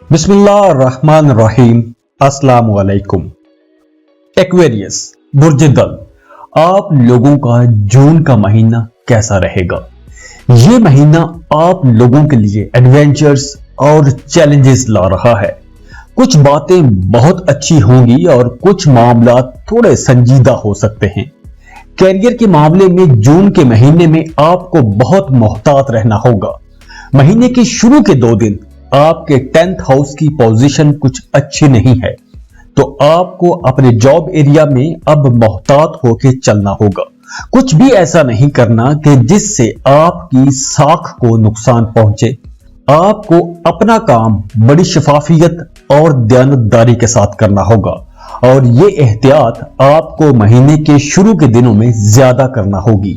बिस्मिल्लाहिर्रहमानिर्रहीम। अस्सलाम वालेकुम। एक्वेरियस बुर्ज दल, आप लोगों का जून का महीना कैसा रहेगा? ये महीना आप लोगों के लिए एडवेंचर्स और चैलेंजेस ला रहा है। कुछ बातें बहुत अच्छी होंगी और कुछ मामला थोड़े संजीदा हो सकते हैं। कैरियर के मामले में जून के महीने में आपको बहुत मोहतात रहना होगा। महीने के शुरू के 2 दिन आपके 10th हाउस की पोजीशन कुछ अच्छी नहीं है, तो आपको अपने जॉब एरिया में अब मोहतात होकर चलना होगा। कुछ भी ऐसा नहीं करना कि जिससे आपकी साख को नुकसान पहुंचे। आपको अपना काम बड़ी शफाफियत और दयानतदारी के साथ करना होगा और ये एहतियात आपको महीने के शुरू के दिनों में ज्यादा करना होगी,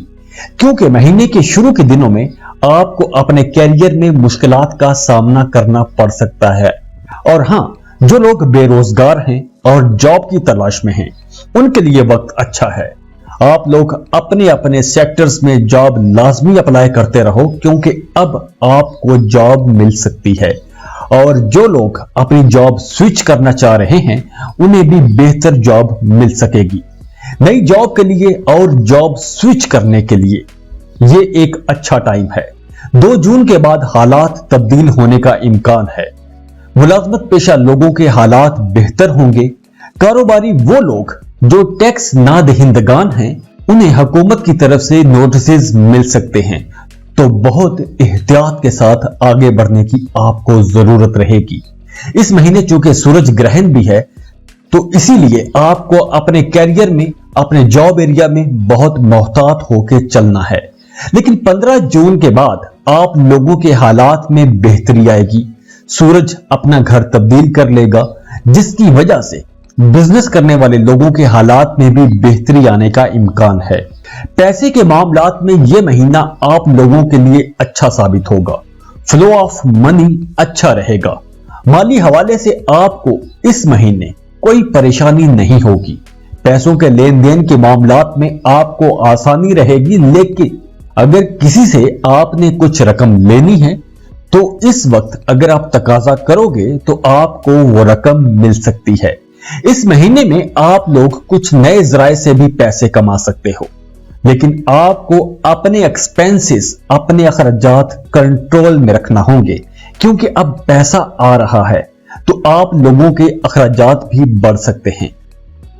क्योंकि महीने के शुरू के दिनों में आपको अपने कैरियर में मुश्किलात का सामना करना पड़ सकता है। और हां, जो लोग बेरोजगार हैं और जॉब की तलाश में हैं, उनके लिए वक्त अच्छा है। आप लोग अपने अपने सेक्टर्स में जॉब लाजमी अप्लाई करते रहो, क्योंकि अब आपको जॉब मिल सकती है। और जो लोग अपनी जॉब स्विच करना चाह रहे हैं, उन्हें भी बेहतर जॉब मिल सकेगी। नई जॉब के लिए और जॉब स्विच करने के लिए ये एक अच्छा टाइम है। 2 जून के बाद हालात तब्दील होने का इम्कान है। मुलाजमत पेशा लोगों के हालात बेहतर होंगे। कारोबारी वो लोग जो टैक्स ना दहिंदगान हैं, उन्हें हुकूमत की तरफ से नोटिस मिल सकते हैं, तो बहुत एहतियात के साथ आगे बढ़ने की आपको जरूरत रहेगी। इस महीने चूंकि सूरज ग्रहण भी है, तो इसीलिए आपको अपने कैरियर में, अपने जॉब एरिया में बहुत मोहतात होकर चलना है। लेकिन 15 जून के बाद आप लोगों के हालात में बेहतरी आएगी। सूरज अपना घर तब्दील कर लेगा, जिसकी वजह से बिजनेस करने वाले लोगों के हालात में भी बेहतरी आने का इम्कान है। पैसे के मामलात में यह महीना आप लोगों के लिए अच्छा साबित होगा। फ्लो ऑफ मनी अच्छा रहेगा। माली हवाले से आपको इस महीने कोई परेशानी नहीं होगी। पैसों के लेन देन के मामलात में आपको आसानी रहेगी, लेकिन अगर किसी से आपने कुछ रकम लेनी है, तो इस वक्त अगर आप तकाजा करोगे तो आपको वो रकम मिल सकती है। इस महीने में आप लोग कुछ नए जराए से भी पैसे कमा सकते हो, लेकिन आपको अपने एक्सपेंसेस, अपने अखराजात कंट्रोल में रखना होंगे, क्योंकि अब पैसा आ रहा है तो आप लोगों के अखराजात भी बढ़ सकते हैं।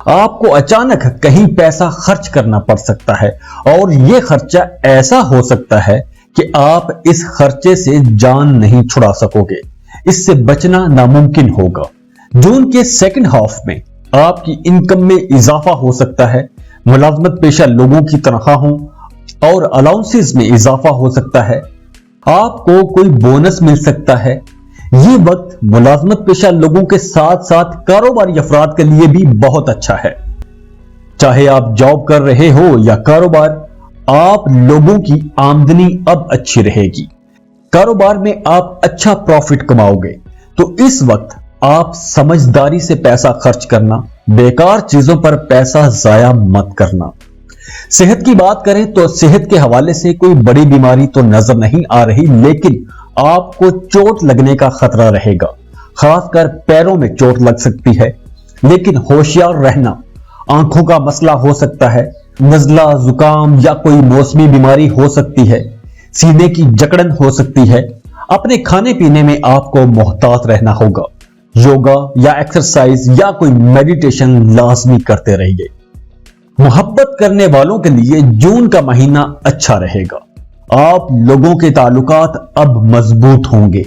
आपको अचानक कहीं पैसा खर्च करना पड़ सकता है और यह खर्चा ऐसा हो सकता है कि आप इस खर्चे से जान नहीं छुड़ा सकोगे। इससे बचना नामुमकिन होगा। जून के 2nd हाफ में आपकी इनकम में इजाफा हो सकता है। मुलाजमत पेशा लोगों की तनख्वाहों और अलाउंसेस में इजाफा हो सकता है। आपको कोई बोनस मिल सकता है। ये वक्त मुलाजमत पेशा लोगों के साथ साथ कारोबारी अफराद के लिए भी बहुत अच्छा है। चाहे आप जॉब कर रहे हो या कारोबार, आप लोगों की आमदनी अब अच्छी रहेगी। कारोबार में आप अच्छा प्रॉफिट कमाओगे, तो इस वक्त आप समझदारी से पैसा खर्च करना, बेकार चीजों पर पैसा जाया मत करना। सेहत की बात करें तो सेहत के हवाले से कोई बड़ी बीमारी तो नजर नहीं आ रही, लेकिन आपको चोट लगने का खतरा रहेगा। खासकर पैरों में चोट लग सकती है, लेकिन होशियार रहना। आंखों का मसला हो सकता है, नजला, जुकाम या कोई मौसमी बीमारी हो सकती है, सीने की जकड़न हो सकती है। अपने खाने पीने में आपको मोहतात रहना होगा। योगा या एक्सरसाइज या कोई मेडिटेशन लाजमी करते रहिए। मोहब्बत करने वालों के लिए जून का महीना अच्छा रहेगा। आप लोगों के ताल्लुकात अब मजबूत होंगे।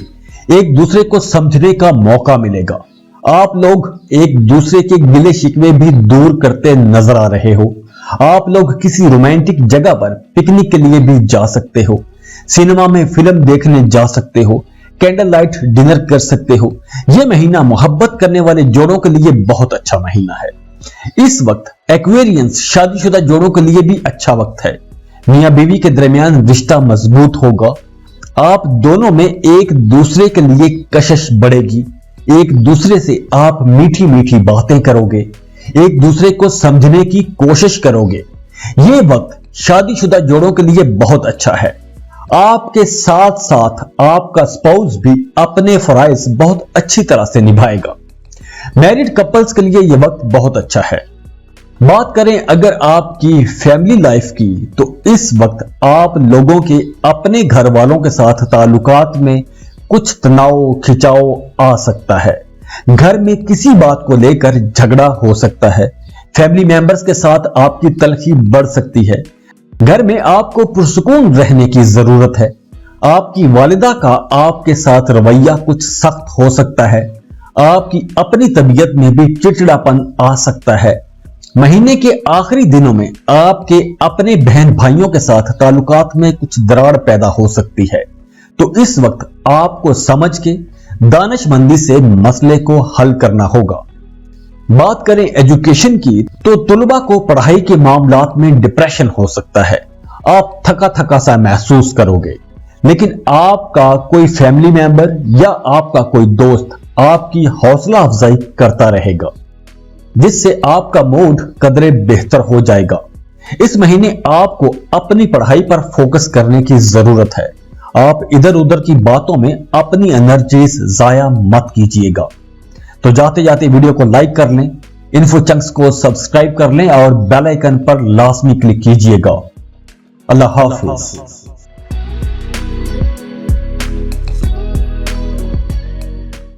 एक दूसरे को समझने का मौका मिलेगा। आप लोग एक दूसरे के गिले शिकवे भी दूर करते नजर आ रहे हो। आप लोग किसी रोमांटिक जगह पर पिकनिक के लिए भी जा सकते हो। सिनेमा में फिल्म देखने जा सकते हो। कैंडल लाइट डिनर कर सकते हो। यह महीना मोहब्बत करने वाले जोड़ों के लिए बहुत अच्छा महीना है। इस वक्त एक्वेरियंस शादीशुदा जोड़ों के लिए भी अच्छा वक्त है। मियां बीवी के दरमियान रिश्ता मजबूत होगा। आप दोनों में एक दूसरे के लिए कशिश बढ़ेगी। एक दूसरे से आप मीठी मीठी बातें करोगे। एक दूसरे को समझने की कोशिश करोगे। यह वक्त शादीशुदा जोड़ों के लिए बहुत अच्छा है। آپ کے ساتھ ساتھ آپ کا اسپاؤس بھی اپنے فرائض بہت اچھی طرح سے نبھائے گا۔ میرڈ کپلز کے لیے یہ وقت بہت اچھا ہے۔ بات کریں اگر آپ کی فیملی لائف کی، تو اس وقت آپ لوگوں کے اپنے گھر والوں کے ساتھ تعلقات میں کچھ تناؤ کھچاؤ آ سکتا ہے۔ گھر میں کسی بات کو لے کر جھگڑا ہو سکتا ہے۔ فیملی ممبرز کے ساتھ آپ کی تلخی بڑھ سکتی ہے۔ گھر میں آپ کو پرسکون رہنے کی ضرورت ہے۔ آپ کی والدہ کا آپ کے ساتھ رویہ کچھ سخت ہو سکتا ہے۔ آپ کی اپنی طبیعت میں بھی چڑچڑاپن آ سکتا ہے۔ مہینے کے آخری دنوں میں آپ کے اپنے بہن بھائیوں کے ساتھ تعلقات میں کچھ دراڑ پیدا ہو سکتی ہے، تو اس وقت آپ کو سمجھ کے دانش مندی سے مسئلے کو حل کرنا ہوگا۔ بات کریں ایجوکیشن کی، تو طلباء کو پڑھائی کے معاملات میں ڈپریشن ہو سکتا ہے۔ آپ تھکا تھکا سا محسوس کرو گے، لیکن آپ کا کوئی فیملی ممبر یا آپ کا کوئی دوست آپ کی حوصلہ افزائی کرتا رہے گا، جس سے آپ کا موڈ قدرے بہتر ہو جائے گا۔ اس مہینے آپ کو اپنی پڑھائی پر فوکس کرنے کی ضرورت ہے۔ آپ ادھر ادھر کی باتوں میں اپنی انرجیز ضائع مت کیجیے گا۔ تو جاتے جاتے ویڈیو کو لائک کر لیں، انفو چنکس کو سبسکرائب کر لیں اور بیل آئیکن پر لازمی کلک کیجیے گا۔ اللہ حافظ۔